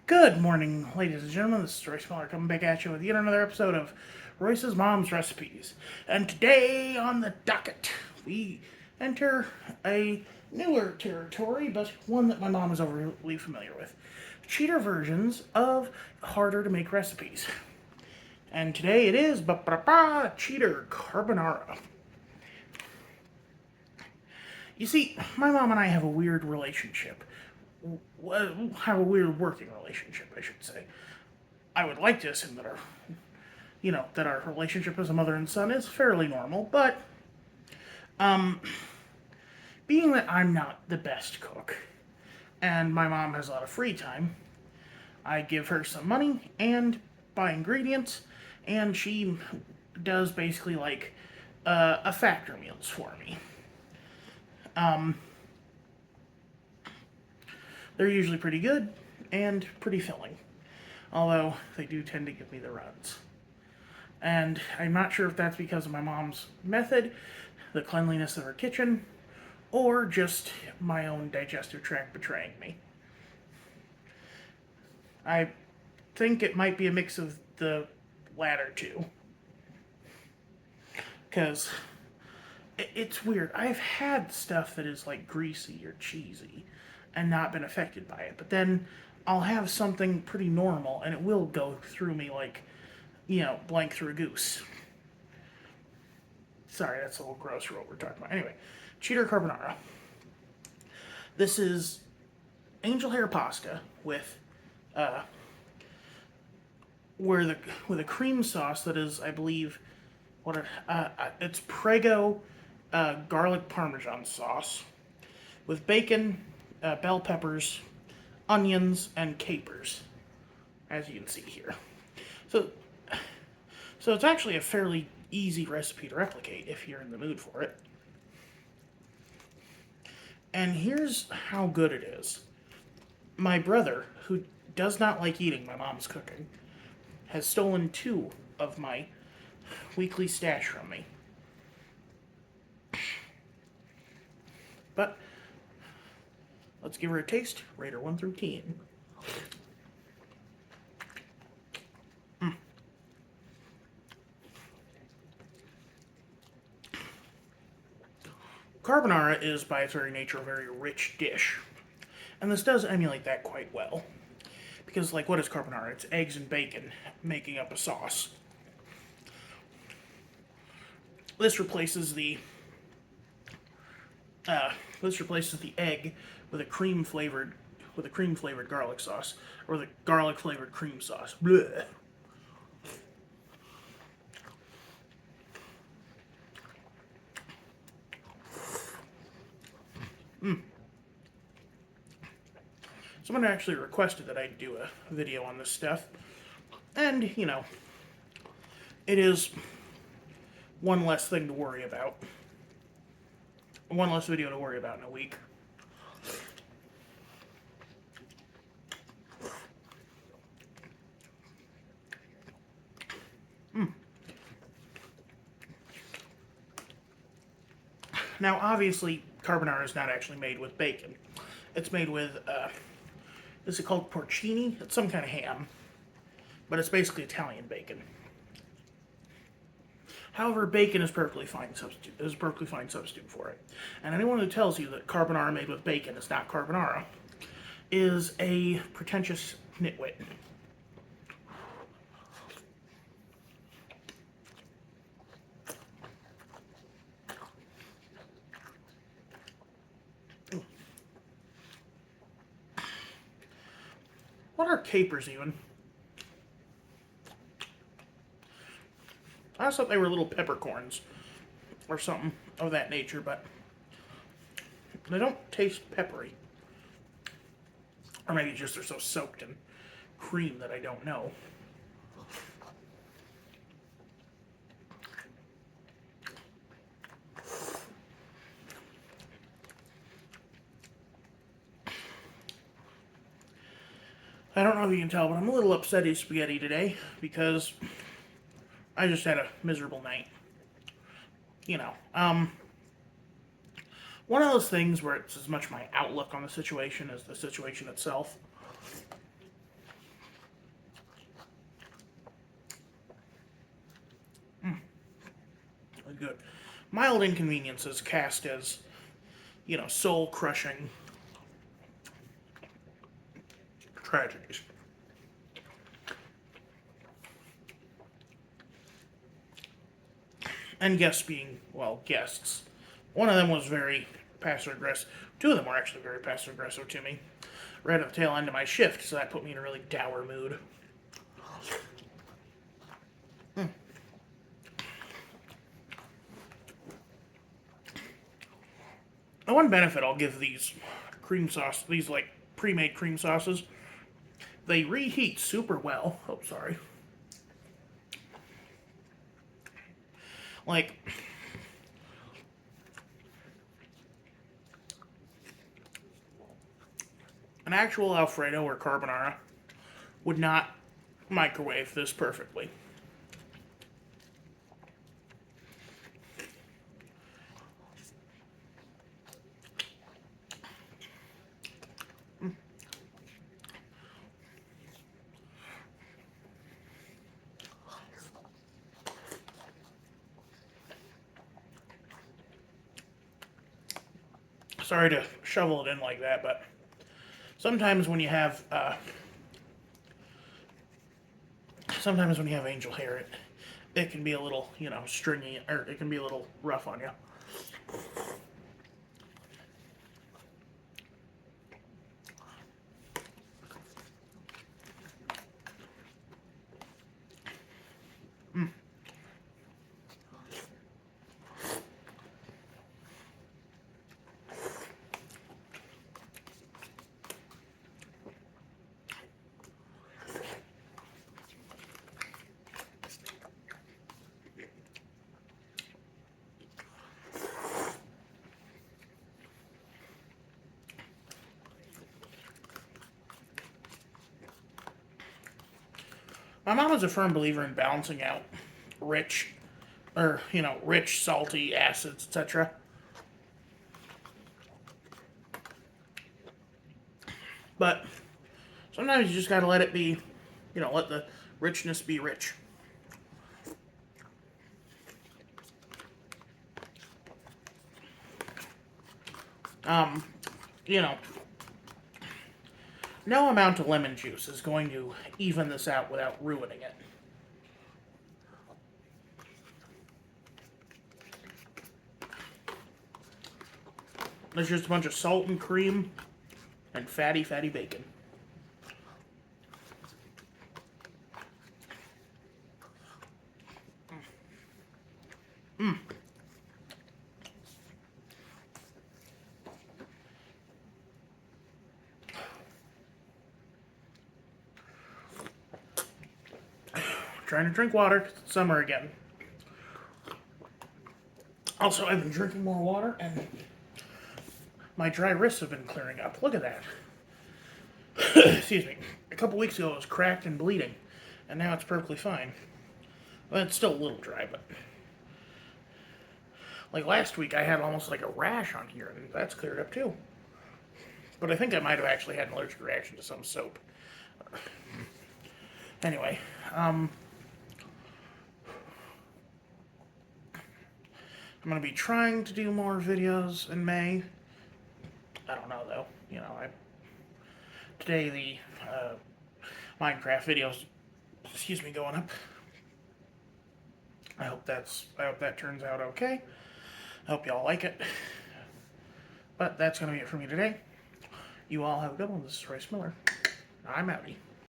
Good morning, ladies and gentlemen. This is Royce coming back at you with yet another episode of Royce's Mom's Recipes. And today on the docket, we enter a newer territory, but one that my mom is overly familiar with. Cheater versions of harder to make recipes. And today it is Cheater Carbonara. You see, my mom and I have a weird relationship. Have a weird working relationship, I should say. I would like to assume that our relationship as a mother and son is fairly normal, but being that I'm not the best cook and my mom has a lot of free time, I give her some money and buy ingredients, and she does basically like a factory meals for me. They're usually pretty good and pretty filling, although they do tend to give me the runs. And I'm not sure if that's because of my mom's method, the cleanliness of her kitchen, or just my own digestive tract betraying me. I think it might be a mix of the latter two. Because it's weird. I've had stuff that is like greasy or cheesy and not been affected by it. But then I'll have something pretty normal and it will go through me like, blank through a goose. Sorry, that's a little gross for what we're talking about. Anyway, cheater carbonara. This is angel hair pasta with with a cream sauce that is, I believe, it's Prego garlic parmesan sauce with bacon, bell peppers, onions, and capers, as you can see here. So it's actually a fairly easy recipe to replicate if you're in the mood for it. And here's how good it is. My brother, who does not like eating my mom's cooking, has stolen 2 of my weekly stash from me. But let's give her a taste. Rate her 1 through 10. Carbonara is, by its very nature, a very rich dish. And this does emulate that quite well. Because, what is carbonara? It's eggs and bacon making up a sauce. This replaces the egg with a cream flavored garlic sauce, or the garlic flavored cream sauce. Blech. Someone actually requested that I do a video on this stuff, and it is one less thing to worry about. One less video to worry about in a week. Now, obviously, carbonara is not actually made with bacon. It's made with, this is called porcini. It's some kind of ham, but it's basically Italian bacon. However, bacon is perfectly fine substitute for it. And anyone who tells you that carbonara made with bacon is not carbonara is a pretentious nitwit. What are capers even? I thought they were little peppercorns or something of that nature, but they don't taste peppery. Or maybe just they're so soaked in cream that I don't know. I don't know if you can tell, but I'm a little upsetty spaghetti today because I just had a miserable night. One of those things where it's as much my outlook on the situation as the situation itself. good. Mild inconveniences cast as, soul-crushing tragedies. And guests being, well, guests. One of them was very passive-aggressive. Two of them were actually very passive-aggressive to me. Right at the tail end of my shift, so that put me in a really dour mood. The one benefit I'll give these pre-made cream sauces, they reheat super well. Oh, sorry. Like, an actual Alfredo or Carbonara would not microwave this perfectly. Sorry to shovel it in like that, but sometimes when you have angel hair, it can be a little, stringy, or it can be a little rough on you. My mom is a firm believer in balancing out rich, rich, salty acids, etc. But sometimes you just gotta let it be, let the richness be rich. Um, you know, no amount of lemon juice is going to even this out without ruining it. There's just a bunch of salt and cream and fatty, fatty bacon. Trying to drink water. It's summer again. Also, I've been drinking more water, and my dry wrists have been clearing up. Look at that. Excuse me. A couple weeks ago, it was cracked and bleeding, and now it's perfectly fine. Well, it's still a little dry, but like last week, I had almost like a rash on here, and that's cleared up too. But I think I might have actually had an allergic reaction to some soap. Anyway, I'm going to be trying to do more videos in May. I don't know, though. Today the Minecraft videos, going up. I hope that turns out okay. I hope y'all like it. But that's going to be it for me today. You all have a good one. This is Royce Miller. I'm outie.